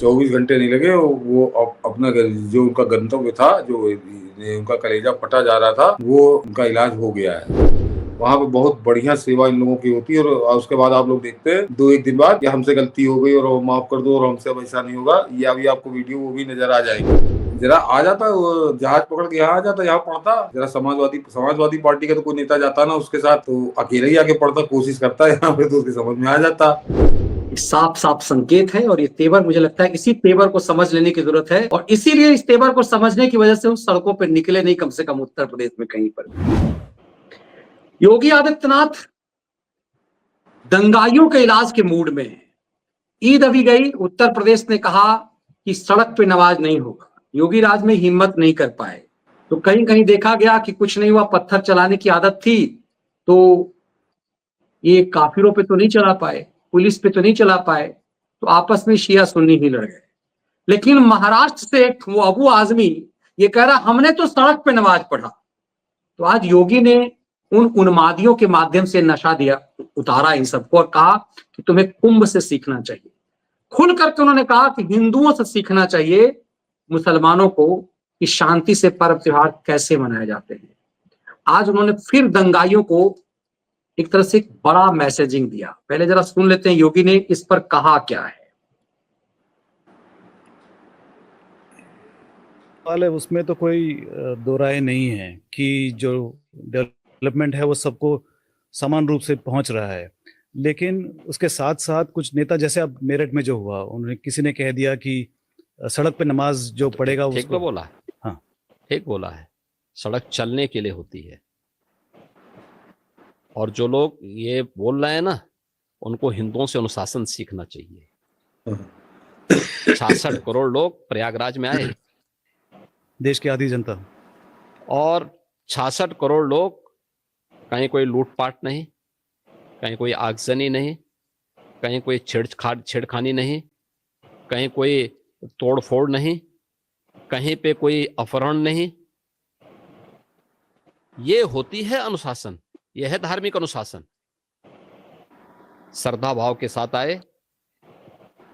24 घंटे नहीं लगे, वो अपना जो उनका गंतव्य था, जो उनका कलेजा फटा जा रहा था, वो उनका इलाज हो गया है। वहाँ पे बहुत बढ़िया सेवा इन लोगों की होती है। और उसके बाद आप लोग देखते हैं 2-1 दिन बाद कि हमसे गलती हो गई और माफ कर दो और हमसे अब ऐसा नहीं होगा। ये अभी आपको वीडियो वो भी नजर आ जाएगी। जरा आ जाता वो जहाज पकड़ के यहाँ आ जाता, यहाँ पढ़ता जरा। समाजवादी पार्टी का तो कोई नेता जाता ना उसके साथ, तो अकेले ही आके पढ़ता, कोशिश करता है यहाँ पे, तो उसके समझ में आ जाता। साफ साफ संकेत है और ये तेवर, मुझे लगता है इसी तेवर को समझ लेने की जरूरत है और इसीलिए इस तेवर को समझने की वजह से उस सड़कों पर निकले नहीं, कम से कम उत्तर प्रदेश में कहीं पर। योगी आदित्यनाथ दंगाइयों के इलाज के मूड में है। ईद अभी गई, उत्तर प्रदेश ने कहा कि सड़क पे नमाज नहीं होगा। योगी राज में हिम्मत नहीं कर पाए, तो कहीं कहीं देखा गया कि कुछ नहीं हुआ, पत्थर चलाने की आदत थी तो ये काफिरों पे तो नहीं चला पाए, पुलिस पे तो नहीं चला पाए, तो आपस में शिया सुन्नी ही लड़ गए। लेकिन महाराष्ट्र से वो अबू आजमी ये कह रहा हमने तो सड़क पे नमाज पढ़ा। तो आज योगी ने उन उन्मादियों के माध्यम से नशा दिया, उतारा इन सबको और कहा कि तुम्हें कुंभ से सीखना चाहिए। खुल करके उन्होंने कहा कि हिंदुओं से सीखना चाहिए मुसलमानों को कि शांति से पर्व त्योहार कैसे मनाए जाते हैं। आज उन्होंने फिर दंगाइयों को एक तरह से एक बड़ा मैसेजिंग दिया। पहले जरा सुन लेते हैं योगी ने इस पर कहा क्या है। वाले उसमें तो कोई दो राय नहीं है कि जो डेवलपमेंट है वो सबको समान रूप से पहुंच रहा है। लेकिन उसके साथ साथ कुछ नेता, जैसे अब मेरठ में जो हुआ, उन्होंने किसी ने कह दिया कि सड़क पे नमाज जो पढ़ेगा ठीक उसको, तो बोला है। हाँ ठीक बोला है। सड़क चलने के लिए होती है और जो लोग ये बोल रहे हैं ना, उनको हिंदुओं से अनुशासन सीखना चाहिए। 66 करोड़ लोग प्रयागराज में आए, देश की आधी जनता, और 66 करोड़ लोग, कहीं कोई लूटपाट नहीं, कहीं कोई आगजनी नहीं, कहीं कोई छेड़खानी नहीं, कहीं कोई तोड़फोड़ नहीं, कहीं पे कोई अपहरण नहीं। ये होती है अनुशासन, यह है धार्मिक अनुशासन। श्रद्धा भाव के साथ आए,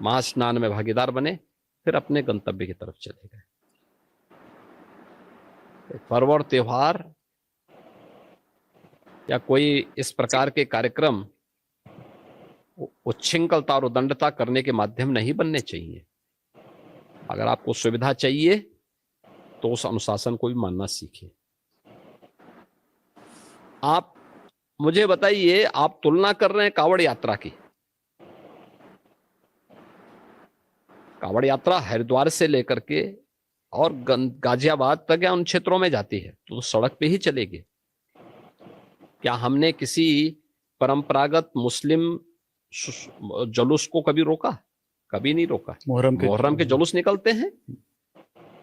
महास्नान में भागीदार बने, फिर अपने गंतव्य की तरफ चले गए। पर्व और त्योहार या कोई इस प्रकार के कार्यक्रम उच्छृंखलता और उदंडता करने के माध्यम नहीं बनने चाहिए। अगर आपको सुविधा चाहिए तो उस अनुशासन को भी मानना सीखिए। आप मुझे बताइए, आप तुलना कर रहे हैं कांवड़ यात्रा की। कांवड़ यात्रा हरिद्वार से लेकर के और गाजियाबाद तक या उन क्षेत्रों में जाती है तो सड़क पे ही चलेगी। क्या हमने किसी परंपरागत मुस्लिम जुलूस को कभी रोका? कभी नहीं रोका। मुहर्रम के जुलूस निकलते हैं।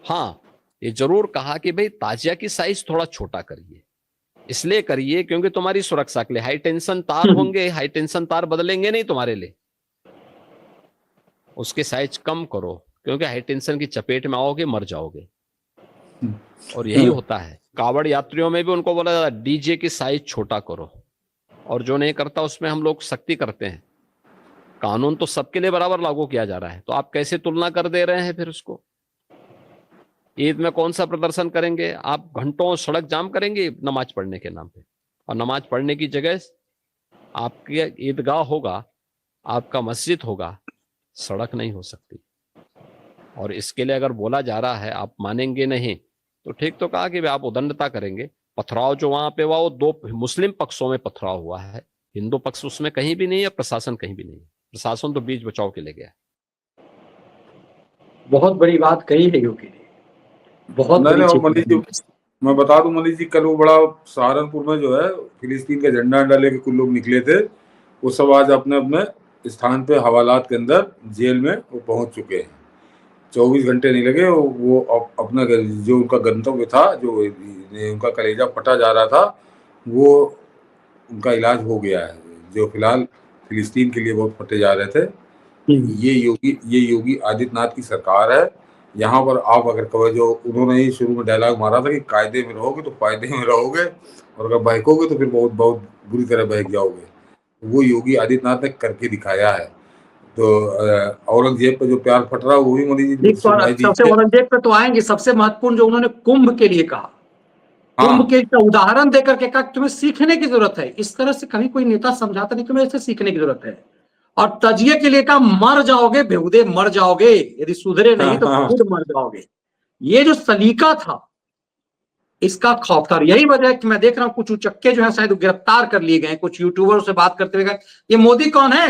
हाँ, ये जरूर कहा कि भाई ताजिया की साइज थोड़ा छोटा करिए। इसलिए करिए क्योंकि तुम्हारी सुरक्षा के लिए हाई टेंशन तार होंगे, हाई टेंशन तार बदलेंगे नहीं तुम्हारे लिए, उसके साइज कम करो क्योंकि हाई टेंशन की चपेट में आओगे, मर जाओगे। और यही होता है। कावड़ यात्रियों में भी उनको बोला जाता है डीजे की साइज छोटा करो, और जो नहीं करता उसमें हम लोग सख्ती करते हैं। कानून तो सबके लिए बराबर लागू किया जा रहा है, तो आप कैसे तुलना कर दे रहे हैं फिर उसको? ईद में कौन सा प्रदर्शन करेंगे आप? घंटों सड़क जाम करेंगे नमाज पढ़ने के नाम पे, और नमाज पढ़ने की जगह आपके ईदगाह होगा, आपका मस्जिद होगा, सड़क नहीं हो सकती। और इसके लिए अगर बोला जा रहा है आप मानेंगे नहीं, तो ठीक तो कहा कि आप उदंडता करेंगे। पथराव जो वहां पे हुआ वो दो मुस्लिम पक्षों में पथराव हुआ है, हिंदू पक्ष उसमें कहीं भी नहीं है, प्रशासन कहीं भी नहीं है। प्रशासन तो बीच बचाव के लिए गया। बहुत बड़ी बात कही है योगी ने, बहुत बड़ी चीज। मैं बता दूं मनीष जी, कल वो बड़ा सहारनपुर में जो है फिलिस्तीन का झंडा लेके कुछ लोग निकले थे, वो सब आज अपने अपने स्थान पे हवालात के अंदर जेल में वो पहुंच चुके हैं। 24 घंटे नहीं लगे, वो अपना जो उनका गंतव्य था, जो उनका कलेजा फटा जा रहा था, वो उनका इलाज हो गया है। जो फिलहाल फिलिस्तीन के लिए बहुत फटे जा रहे थे। ये योगी आदित्यनाथ की सरकार है। यहाँ पर आप अगर कहो, जो उन्होंने ही शुरू में डायलॉग मारा था कि कायदे में रहोगे तो फायदे में रहोगे, और अगर बहकोगे तो फिर बहुत बहुत बुरी तरह बहक जाओगे। वो योगी आदित्यनाथ ने करके दिखाया है। तो औरंगजेब पे जो प्यार फट रहा है वो भी मोदी जी एक तो सुनवाई सबसे दीजिए। औरंगजेब पे तो आएंगे, सबसे महत्वपूर्ण जो उन्होंने कुंभ के लिए कहा, हाँ कुंभ के का उदाहरण देकर के कहा तुम्हें सीखने की जरूरत है। इस तरह से कभी कोई नेता समझाता नहीं, तुम्हें इससे सीखने की जरूरत है। और तजिए के लिए कहा मर जाओगे बेहुदे, मर जाओगे, यदि सुधरे नहीं तो हाँ खुद मर जाओगे। ये जो सलीका था इसका खौफ था। यही वजह है कि मैं देख रहा हूं कुछ उचक्के जो है शायद गिरफ्तार कर लिए गए, कुछ यूट्यूबर से बात करते हुए गए ये मोदी कौन है,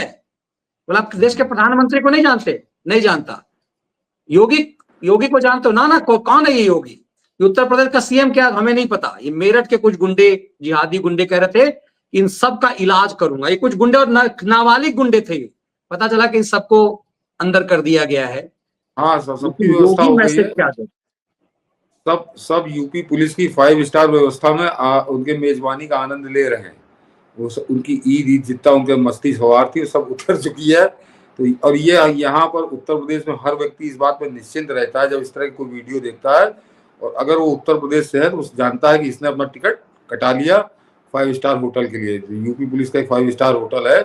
बोला आप देश के प्रधानमंत्री को नहीं जानते, नहीं जानता। योगी, योगी को जानते हो ना, ना कौन है ये योगी, उत्तर प्रदेश का सीएम क्या, हमें नहीं पता। ये मेरठ के कुछ गुंडे, जिहादी गुंडे कह रहे थे इन सब का इलाज करूंगा। ये कुछ गुंडे और नाबालिग गुंडे थे, पता चला कि इन सबको अंदर कर दिया गया है। हाँ, सबकी लेकिन व्यवस्था योगी हो गई मैसेज है। क्या दे, सब यूपी पुलिस की 5 स्टार व्यवस्था में उनके मेजबानी का आनंद ले रहे हैं। उनकी ईद जितना उनके मस्ती सवार थी वो सब उतर चुकी है। तो और ये यहाँ पर उत्तर प्रदेश में हर व्यक्ति इस बात पर निश्चिंत रहता है जब इस तरह की कोई वीडियो देखता है, और अगर वो उत्तर प्रदेश से है तो जानता है कि इसने अपना टिकट कटा लिया 5 स्टार होटल के लिए। यूपी पुलिस का एक 5 स्टार होटल है,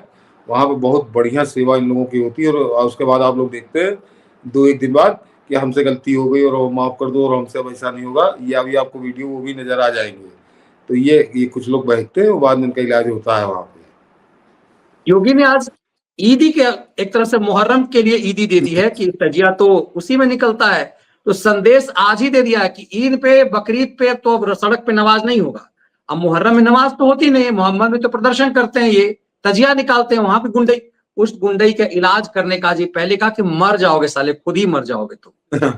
वहाँ पे बहुत बढ़िया सेवा इन लोगों की होती है। और उसके बाद आप लोग देखते हैं 2-1 दिन बाद कि हमसे गलती हो गई और माफ कर दो और हमसे अब ऐसा नहीं होगा, ये अभी आपको वीडियो वो भी नजर आ जाएंगे। तो ये कुछ लोग बहकते हैं, बाद में इनका इलाज होता है वहां पे। योगी ने आज ईदी के एक तरह से मुहर्रम के लिए ईदी दे दी है कि तजिया तो उसी में निकलता है, तो संदेश आज ही दे दिया है कि ईद पे बकरीद पे तो सड़क पे नमाज नहीं होगा। अब मुहर्रम में नमाज तो होती नहीं है, मोहम्मद में तो प्रदर्शन करते हैं, ये तजिया निकालते हैं, वहां पे गुंडई, उस गुंडई का इलाज करने का जी पहले कहा कि मर जाओगे साले, खुद ही मर जाओगे तुम।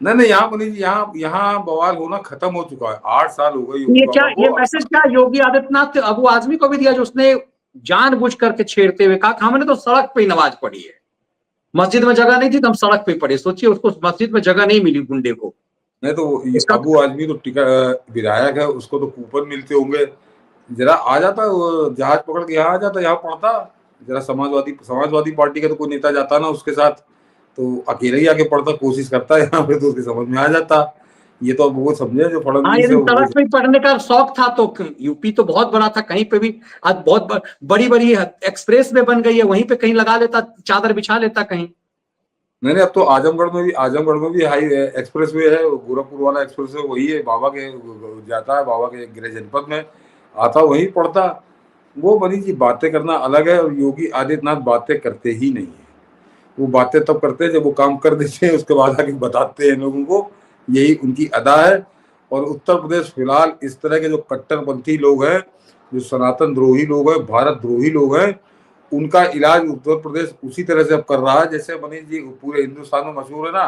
नहीं, यहाँ मनीष जी, यहाँ बवाल होना खत्म हो चुका है। 8 साल हो गए योगी ये क्या, बाबा ये को। मैसेज क्या योगी आदित्यनाथ अबू आजमी को भी दिया जो उसने जानबूझ करके छेड़ते हुए कहा हमने तो सड़क पे ही नमाज पढ़ी है, मस्जिद में जगह नहीं थी तो हम सड़क पे पढ़े। सोचिए उसको मस्जिद में जगह नहीं मिली गुंडे को। नहीं तो इसका अबू आजमी तो विधायक है, उसको तो कूपन मिलते होंगे। जरा आ जाता, वो जहाज पकड़ के यहाँ आ जाता, यहाँ पढ़ता। जरा समाजवादी पार्टी का तो कोई नेता जाता ना उसके साथ, तो अकेले ही आके पढ़ता, कोशिश करता है यहाँ पे, तो उसके समझ में आ जाता। ये तो अब वो समझे जो हाँ, फडणवीस यदि है सड़क पे पढ़ने का शौक था तो यूपी तो बहुत बड़ा था, कहीं पे भी आज बहुत बड़ी बड़ी एक्सप्रेस में बन गई है, वहीं पे कहीं लगा लेता, चादर बिछा लेता कहीं। नहीं, अब तो आजमगढ़ में भी हाई एक्सप्रेस वे है, गोरखपुर वाला एक्सप्रेस वे वही है, बाबा के जाता है, बाबा के गृह जनपद में आता, वही पढ़ता। वो मनीष जी बातें करना अलग है, और योगी आदित्यनाथ बातें करते ही नहीं है। वो बातें तब करते हैं जब वो काम कर देते हैं, उसके बाद आके बताते हैं लोगों को, यही उनकी अदा है। और उत्तर प्रदेश फिलहाल इस तरह के जो कट्टरपंथी लोग हैं, जो सनातन द्रोही लोग हैं, भारत द्रोही लोग हैं, उनका इलाज उत्तर प्रदेश उसी तरह से अब कर रहा है जैसे मनीष जी पूरे हिंदुस्तान में मशहूर है ना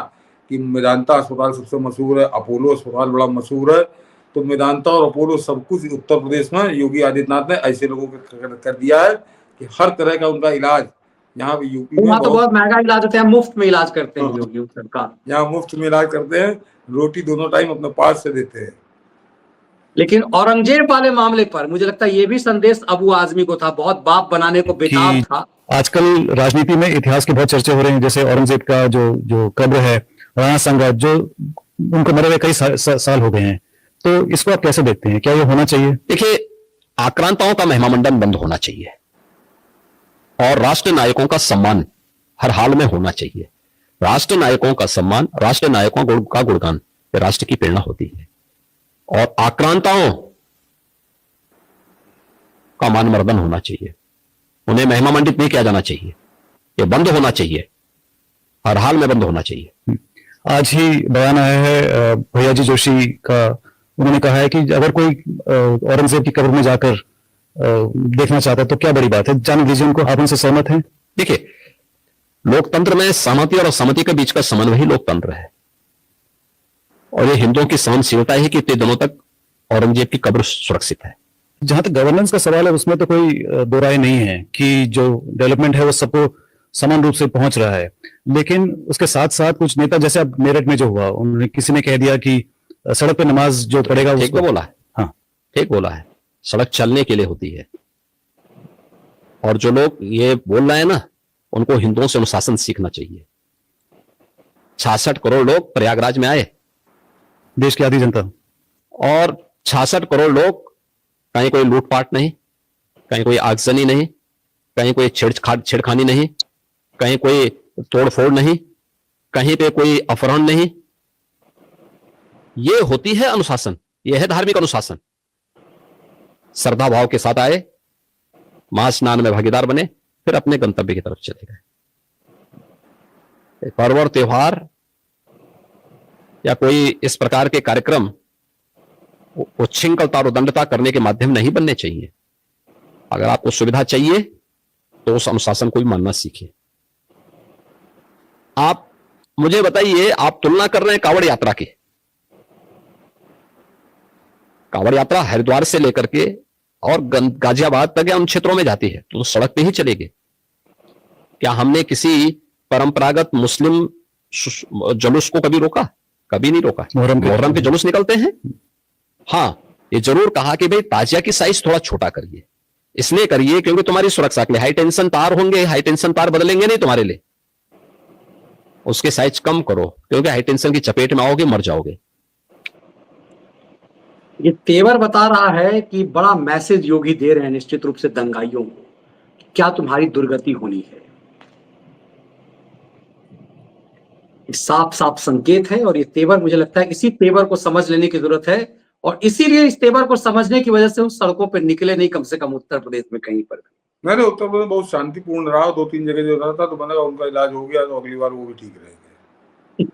कि मेदांता अस्पताल सबसे मशहूर है, अपोलो अस्पताल बड़ा मशहूर है। तो मेदांता और अपोलो सब कुछ उत्तर प्रदेश में योगी आदित्यनाथ ने ऐसे लोगों को कर दिया है कि हर तरह का उनका इलाज यहाँ पे यूपी में वहां तो बहुत महंगा इलाज होता है, मुफ्त में इलाज करते हैं योगी सरकार। यहाँ मुफ्त में इलाज करते हैं, रोटी दोनों टाइम अपने पास से देते हैं। लेकिन औरंगजेब वाले मामले पर मुझे लगता है ये भी संदेश अबू आजमी को था, बहुत बाप बनाने को बेताब था। आजकल राजनीति में इतिहास के बहुत चर्चे हो रहे हैं, जैसे औरंगजेब का जो कब्र है, राणा संगा जो उनको मरे हुए कई साल हो गए हैं, तो इसको आप कैसे देखते हैं, क्या ये होना चाहिए? देखिए, आक्रांताओं का महिमामंडन बंद होना चाहिए और राष्ट्र नायकों का सम्मान हर हाल में होना चाहिए। राष्ट्र नायकों का सम्मान, राष्ट्र नायकों का गुणगान राष्ट्र की प्रेरणा होती है, और आक्रांताओं का मानमर्दन होना चाहिए, उन्हें महिमामंडित नहीं किया जाना चाहिए, ये बंद होना चाहिए, हर हाल में बंद होना चाहिए। आज ही बयान आया है भैयाजी जोशी का, उन्होंने कहा है कि अगर कोई औरंगजेब की कब्र में जाकर देखना चाहता है तो क्या बड़ी बात है, जाने दीजिए उनको। आप उनसे सहमत हैं? देखिए, लोकतंत्र में सहमति और असहमति के बीच का समन्वय ही लोकतंत्र है, और ये हिंदुओं की सहनशीलता है कि इतने दिनों तक औरंगजेब की कब्र सुरक्षित है। जहां तक गवर्नेंस का सवाल है उसमें तो कोई दो राय नहीं है कि जो डेवलपमेंट है वो सबको समान रूप से पहुंच रहा है, लेकिन उसके साथ साथ कुछ नेता, जैसे अब मेरठ में जो हुआ, उन्होंने किसी ने कह दिया कि सड़क पे नमाज जो पढ़ेगा ठीक बोला है। हाँ, ठीक बोला है, सड़क चलने के लिए होती है, और जो लोग ये बोल रहे हैं ना, उनको हिंदुओं से अनुशासन सीखना चाहिए। 66 करोड़ लोग प्रयागराज में आए, देश की आधी जनता, और 66 करोड़ लोग, कहीं कोई लूटपाट नहीं, कहीं कोई आगजनी नहीं, कहीं कोई छेड़खानी नहीं, कहीं कोई तोड़फोड़ नहीं, कहीं पे कोई अपहरण नहीं। ये होती है अनुशासन, यह है धार्मिक अनुशासन। श्रद्धा भाव के साथ आए, महास्नान में भागीदार बने, फिर अपने गंतव्य की तरफ चले गए। पर्व और त्योहार या कोई इस प्रकार के कार्यक्रम उच्छृंखलता और उदंडता करने के माध्यम नहीं बनने चाहिए। अगर आपको सुविधा चाहिए तो उस अनुशासन को भी मानना सीखिए। आप मुझे बताइए, आप तुलना कर रहे हैं कांवड़ यात्रा की। कांवड़ यात्रा हरिद्वार से लेकर के और गाजियाबाद तक या उन क्षेत्रों में जाती है तो सड़क पे ही चलेगी। क्या हमने किसी परंपरागत मुस्लिम जुलूस को कभी रोका? कभी नहीं रोका। मुहर्रम के जुलूस निकलते हैं। हाँ, ये जरूर कहा कि भाई ताजिया की साइज थोड़ा छोटा करिए। इसलिए करिए क्योंकि तुम्हारी सुरक्षा के लिए हाई टेंशन तार होंगे, हाई टेंशन तार बदलेंगे नहीं तुम्हारे लिए। उसके साइज कम करो क्योंकि हाई टेंशन की चपेट में आओगे, मर जाओगे। ये तेवर बता रहा है कि बड़ा मैसेज योगी दे रहे हैं निश्चित रूप से दंगाइयों को, क्या तुम्हारी दुर्गति होनी है। साफ साफ संकेत है और ये तेवर, मुझे लगता है इसी तेवर को समझ लेने की जरूरत है और इसीलिए इस तेवर को समझने की वजह से उस सड़कों पर निकले नहीं, कम से कम उत्तर प्रदेश में कहीं पर भी। मैंने उत्तर प्रदेश बहुत शांतिपूर्ण रहा, 2-3 जगह जो रहा था तो मैंने कहा उनका इलाज हो गया तो अगली बार वो भी ठीक रहेंगे।